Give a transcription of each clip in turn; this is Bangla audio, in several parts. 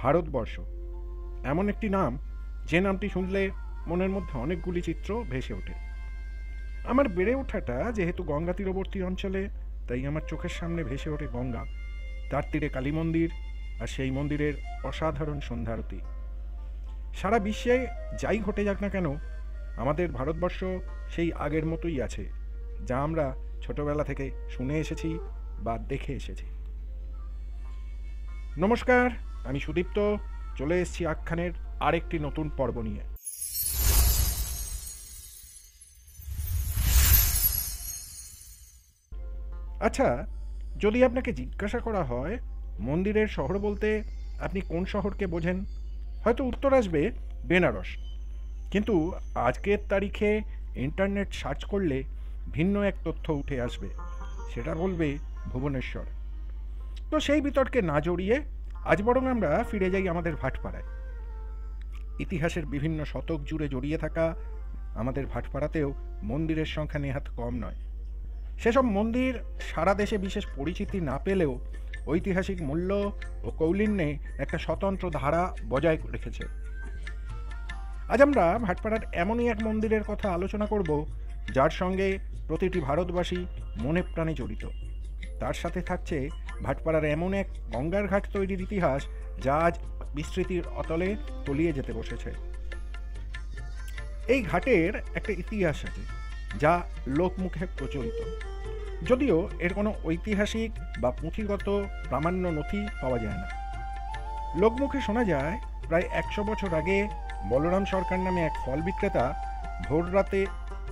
ভারতবর্ষ এমন একটি নাম, যে নামটি শুনলে মনের মধ্যে অনেকগুলি চিত্র ভেসে ওঠে। আমার বেড়ে ওঠাটা যেহেতু গঙ্গা তীরবর্তী অঞ্চলে, তাই আমার চোখের সামনে ভেসে ওঠে গঙ্গা, তার তীরে কালী মন্দির, আর সেই মন্দিরের অসাধারণ সন্ধ্যারতি। সারা বিশ্বে যাই ঘটে যাক না কেন, আমাদের ভারতবর্ষ সেই আগের মতোই আছে, যা আমরা ছোটবেলা থেকে শুনে এসেছি বা দেখে এসেছি। নমস্কার, আমি সুদীপ্ত, চলে এসেছি আখ্যানের আরেকটি নতুন পর্ব নিয়ে। আচ্ছা, যদি আপনাকে জিজ্ঞাসা করা হয় মন্দিরের শহর বলতে আপনি কোন শহরকে বোঝেন, হয়তো উত্তর আসবে বেনারস। কিন্তু আজকের তারিখে ইন্টারনেট সার্চ করলে ভিন্ন এক তথ্য উঠে আসবে, সেটা বলবে ভুবনেশ্বর। তো সেই বিতর্কে না জড়িয়ে আজ বরং আমরা ফিরে যাই আমাদের ভাটপাড়ায়। ইতিহাসের বিভিন্ন শতক জুড়ে জড়িয়ে থাকা আমাদের ভাটপাড়াতেও মন্দিরের সংখ্যা নেহাত কম নয়। সেসব মন্দির সারা দেশে বিশেষ পরিচিতি না পেলেও ঐতিহাসিক মূল্য ও কৌলিন্যে একটা স্বতন্ত্র ধারা বজায় রেখেছে। আজ আমরা ভাটপাড়ার এমনই এক মন্দিরের কথা আলোচনা করব, যার সঙ্গে প্রতিটি ভারতবাসী মনে প্রাণে জড়িত। তার সাথে থাকছে ভাটপাড়ার এমন এক গঙ্গার ঘাট তৈরির ইতিহাস, যা আজ বিস্মৃতির অতলে তলিয়ে যেতে বসেছে। এই ঘাটের একটা ইতিহাস আছে, যা লোকমুখে প্রচলিত, যদিও এর কোনো ঐতিহাসিক বা পুঁথিগত প্রামাণ্য নথি পাওয়া যায় না। লোকমুখে শোনা যায়, প্রায় 100 বছর আগে বলরাম সরকার নামে এক ফল বিক্রেতা ভোর রাতে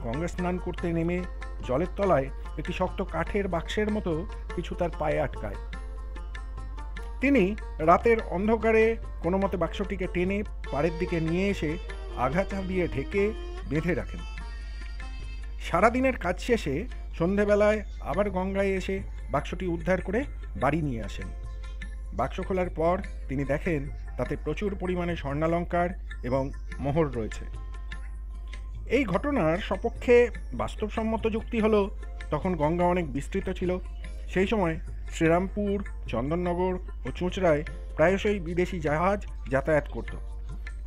গঙ্গা স্নান করতে নেমে জলের তলায় একটি শক্ত কাঠের বাক্সের মতো কিছু তার পায়ে আটকায়। তিনি রাতের অন্ধকারে কোনো মতে বাক্সটিকে টেনে পাড়ের দিকে নিয়ে এসে আঘাত দিয়ে ঢেকে বেঁধে রাখেন। সারাদিনের কাজ শেষে সন্ধেবেলায় আবার গঙ্গায় এসে বাক্সটি উদ্ধার করে বাড়ি নিয়ে আসেন। বাক্স খোলার পর তিনি দেখেন তাতে প্রচুর পরিমাণে স্বর্ণালঙ্কার এবং মোহর রয়েছে। এই ঘটনার সপক্ষে বাস্তবসম্মত যুক্তি হলো, তখন গঙ্গা অনেক বিস্তৃত ছিল। সেই সময় শ্রীরামপুর, চন্দননগর ও চুঁচড়ায় প্রায়শই বিদেশি জাহাজ যাতায়াত করত,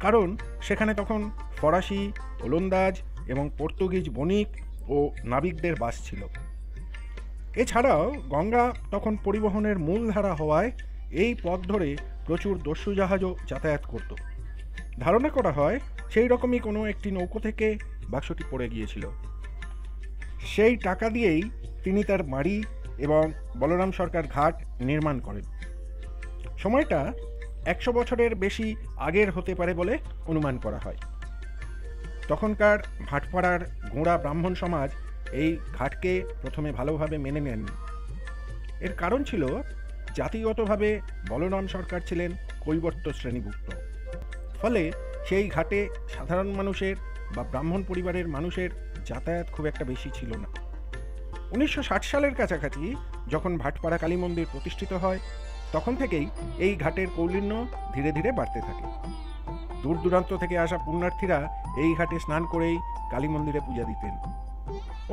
কারণ সেখানে তখন ফরাসি, ওলন্দাজ এবং পর্তুগিজ বণিক ও নাবিকদের বাস ছিল। এছাড়াও গঙ্গা তখন পরিবহনের মূলধারা হওয়ায় এই পথ ধরে প্রচুর দস্যু জাহাজও যাতায়াত করত। ধারণা করা হয় সেই রকমই কোনো একটি নৌকো থেকে বাক্সটি পড়ে গিয়েছিল। সেই টাকা দিয়েই তিনি তার বাড়ি এবং বলরাম সরকার ঘাট নির্মাণ করেন। সময়টা 100 বছরের বেশি আগের হতে পারে বলে অনুমান করা হয়। তখনকার ভাটপাড়ার গোঁড়া ব্রাহ্মণ সমাজ এই ঘাটকে প্রথমে ভালোভাবে মেনে নেননি। এর কারণ ছিল, জাতিগতভাবে বলরাম সরকার ছিলেন কৈবর্ত শ্রেণীভুক্ত, ফলে সেই ঘাটে সাধারণ মানুষের বা ব্রাহ্মণ পরিবারের মানুষের যাতায়াত খুব একটা বেশি ছিল না। 1960 সালের কাছাকাছি যখন ভাটপাড়া কালী মন্দির প্রতিষ্ঠিত হয়, তখন থেকেই এই ঘাটের কৌলিন্য ধীরে ধীরে বাড়তে থাকে। দূর দূরান্ত থেকে আসা পুণ্যার্থীরা এই ঘাটে স্নান করেই কালী মন্দিরে পূজা দিতেন।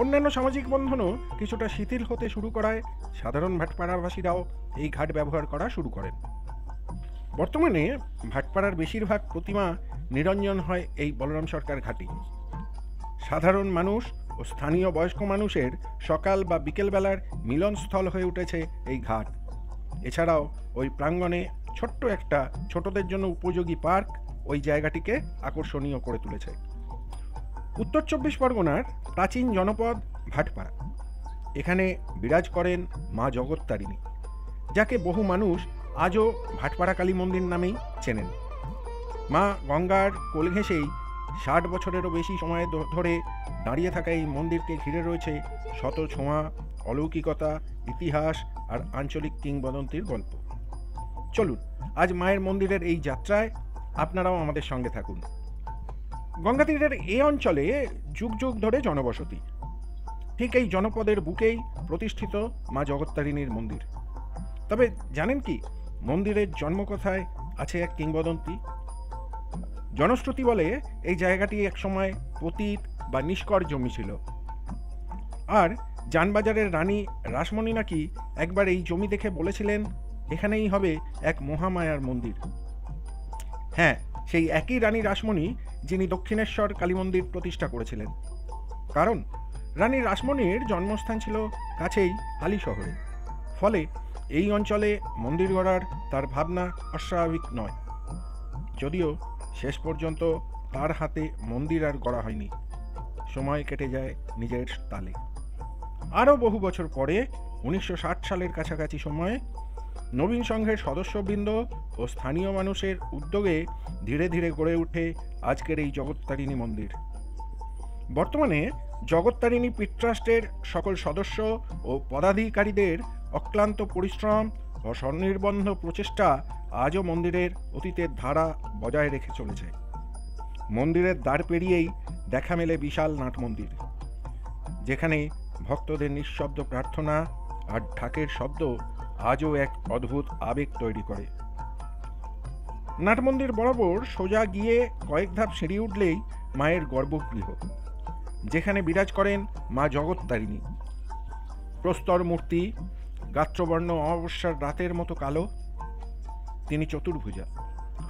অন্যান্য সামাজিক বন্ধনও কিছুটা শিথিল হতে শুরু করায় সাধারণ ভাটপাড়াবাসীরাও এই ঘাট ব্যবহার করা শুরু করেন। বর্তমানে ভাটপাড়ার বেশিরভাগ প্রতিমা নিরঞ্জন হয় এই বলরাম সরকার ঘাটে। সাধারণ মানুষ ও স্থানীয় বয়স্ক মানুষের সকাল বা বিকেলবেলার মিলনস্থল হয়ে উঠেছে এই ঘাট। এছাড়াও ওই প্রাঙ্গণে ছোট্ট একটা ছোটদের জন্য উপযোগী পার্ক ওই জায়গাটিকে আকর্ষণীয় করে তুলেছে। উত্তর 24 পরগনার প্রাচীন জনপদ ভাটপাড়া। এখানে বিরাজ করেন মা জগত্তারিণী, যাকে বহু মানুষ আজও ভাটপাড়া কালী মন্দির নামেই চেনেন। মা গঙ্গার কোল ঘেঁষেই 60 বছরেরও বেশি সময় ধরে দাঁড়িয়ে থাকা এই মন্দিরকে ঘিরে রয়েছে শত ছোঁয়া, অলৌকিকতা, ইতিহাস আর আঞ্চলিক কিংবদন্তির গল্প। চলুন আজ মায়ের মন্দিরের এই যাত্রায় আপনারাও আমাদের সঙ্গে থাকুন। গঙ্গা তীরের এই অঞ্চলে যুগ যুগ ধরে জনবসতি। ঠিক এই জনপদের বুকেই প্রতিষ্ঠিত মা জগত্তারিণীর মন্দির। তবে জানেন কি, মন্দিরের জন্মকথায় আছে এক কিংবদন্তি। জনশ্রুতি বলে এই জায়গাটি একসময় পতিত বা নিষ্কর জমি ছিল, আর জানবাজারের রানী রাসমণি নাকি একবার এই জমি দেখে বলেছিলেন, এখানেই হবে এক মহামায়ার মন্দির। হ্যাঁ, সেই একই রানী রাসমণি যিনি দক্ষিণেশ্বর কালী মন্দির প্রতিষ্ঠা করেছিলেন। কারণ রানী রাসমণির জন্মস্থান ছিল কাছেই হালি শহরে, ফলে এই অঞ্চলে মন্দির গড়ার তার ভাবনা অস্বাভাবিক নয়। যদিও শেষ পর্যন্ত তার হাতে মন্দির আর গড়া হয়নি, সময় কেটে যায় নিজের তালে। আরও বহু বছর পরে 1960 সালের কাছাকাছি সময়ে নবীন সংঘের সদস্যবৃন্দ ও স্থানীয় মানুষের উদ্যোগে ধীরে ধীরে গড়ে ওঠে আজকের এই জগত্তারিণী মন্দির। বর্তমানে জগত্তারিণী পীঠ ট্রাস্টের সকল সদস্য ও পদাধিকারীদের অক্লান্ত পরিশ্রম ও স্বনির্বন্ধ প্রচেষ্টা আজও মন্দিরের অতীতের ধারা বজায় রেখে চলেছে। মন্দিরের দ্বার পেরিয়েই দেখা মেলে বিশাল নাট মন্দির, যেখানে ভক্তদের নিঃশব্দ প্রার্থনা আর ঢাকের শব্দ আজও এক অদ্ভুত আবেগ তৈরি করে। নাট মন্দির বরাবর সোজা গিয়ে কয়েক ধাপ সিঁড়ি উঠলেই মায়ের গর্ভগৃহ, যেখানে বিরাজ করেন মা জগত্তারিণী। প্রস্তর মূর্তি, গাত্রবর্ণ অমাবস্যার রাতের মতো কালো। তিনি চতুর্ভুজা,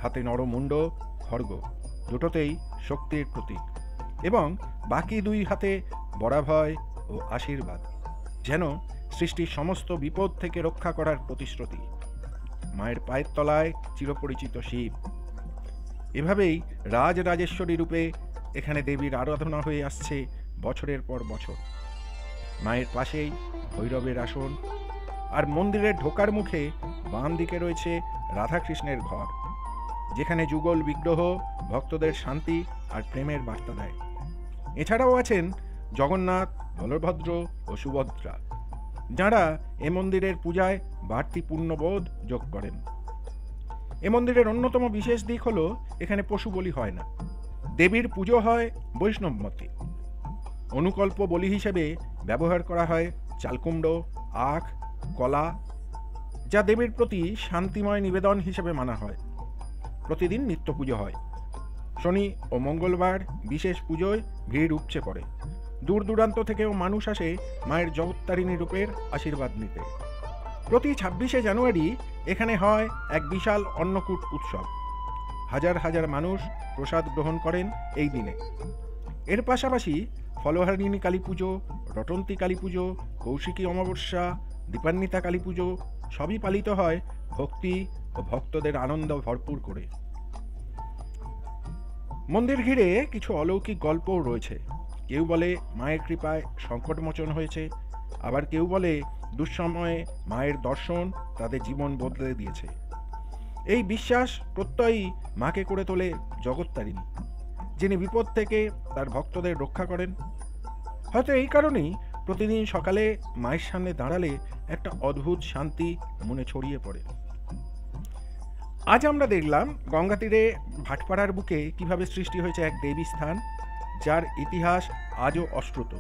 হাতে নরমুণ্ড, খড়গ, দুটোতেই শক্তির প্রতীক, এবং বাকি দুই হাতে বরাভয় ও আশীর্বাদ, যেন সৃষ্টির সমস্ত বিপদ থেকে রক্ষা করার প্রতিশ্রুতি। মায়ের পায়ের তলায় চিরপরিচিত শিব। এভাবেই রাজরাজেশ্বরী রূপে এখানে দেবীর আরাধনা হয়ে আসছে বছরের পর বছর। মায়ের পাশেই ভৈরবের আসন, আর মন্দিরের ঢোকার মুখে বাম দিকে রয়েছে রাধাকৃষ্ণের ঘর, যেখানে যুগল বিগ্রহ ভক্তদের শান্তি আর প্রেমের বার্তা দেয়। এছাড়াও আছেন জগন্নাথ, বলভদ্র ও সুভদ্রা, যাঁরা এ মন্দিরের পূজায় বাড়তি পুণ্যবোধ যোগ করেন। এ মন্দিরের অন্যতম বিশেষ দিক হলো এখানে পশু বলি হয় না। দেবীর পুজো হয় বৈষ্ণব মতে। অনুকল্প বলি হিসেবে ব্যবহার করা হয় চালকুমড়ো, আখ, কলা, যা দেবীর প্রতি শান্তিময় নিবেদন হিসেবে মানা হয়। প্রতিদিন নিত্য পুজো হয়। শনি ও মঙ্গলবার বিশেষ পুজোয় ভিড় উপচে পড়ে। দূর দূরান্ত থেকেও মানুষ আসে মায়ের জগত্তারিণী রূপের আশীর্বাদ নিতে। প্রতি 26শে জানুয়ারি এখানে হয় এক বিশাল অন্নকূট উৎসব। হাজার হাজার মানুষ প্রসাদ গ্রহণ করেন এই দিনে। এর পাশাপাশি ফলহারিণী কালী পুজো, রটন্তী কালী পুজো, কৌশিকী অমাবস্যা, দীপান্বিতা কালী পুজো সবই পালিত হয় ভক্তি ও ভক্তদের আনন্দ ভরপুর করে। মন্দির ঘিরে কিছু অলৌকিক গল্পও রয়েছে। কেউ বলে মায়ের কৃপায় সংকটমোচন হয়েছে, আবার কেউ বলে দুঃসময়ে মায়ের দর্শন তাদের জীবন বদলে দিয়েছে। এই বিশ্বাস প্রত্যয়ই মাকে করে তোলে জগত্তারিণী, যিনি বিপদ থেকে তার ভক্তদের রক্ষা করেন। হয়তো এই কারণেই প্রতিদিন সকালে মায়ের সামনে দাঁড়ালে একটা অদ্ভুত শান্তি মনে ছড়িয়ে পড়ে। আজ আমরা দেখলাম গঙ্গা তীরে ভাটপাড়ার বুকে কিভাবে সৃষ্টি হয়েছে এক দেবী স্থান, যার ইতিহাস আজও অশ্রুত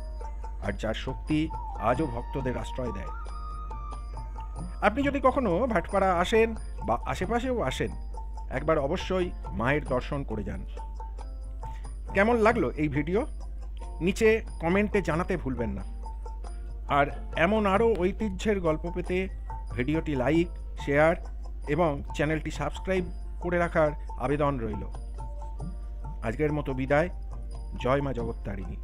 আর যার শক্তি আজও ভক্তদের আশ্রয় দেয়। আপনি যদি কখনো ভাটপাড়া আসেন বা আশেপাশেও আসেন, একবার অবশ্যই মায়ের দর্শন করে যান। কেমন লাগলো এই ভিডিও? নিচে কমেন্টে জানাতে ভুলবেন না। আর এমন আরও ঐতিহ্যের গল্প পেতে ভিডিওটি লাইক, শেয়ার এবং চ্যানেলটি সাবস্ক্রাইব করে রাখার আবেদন রইল। আজকের মতো বিদায়। জয় মা জগত্তারিণী।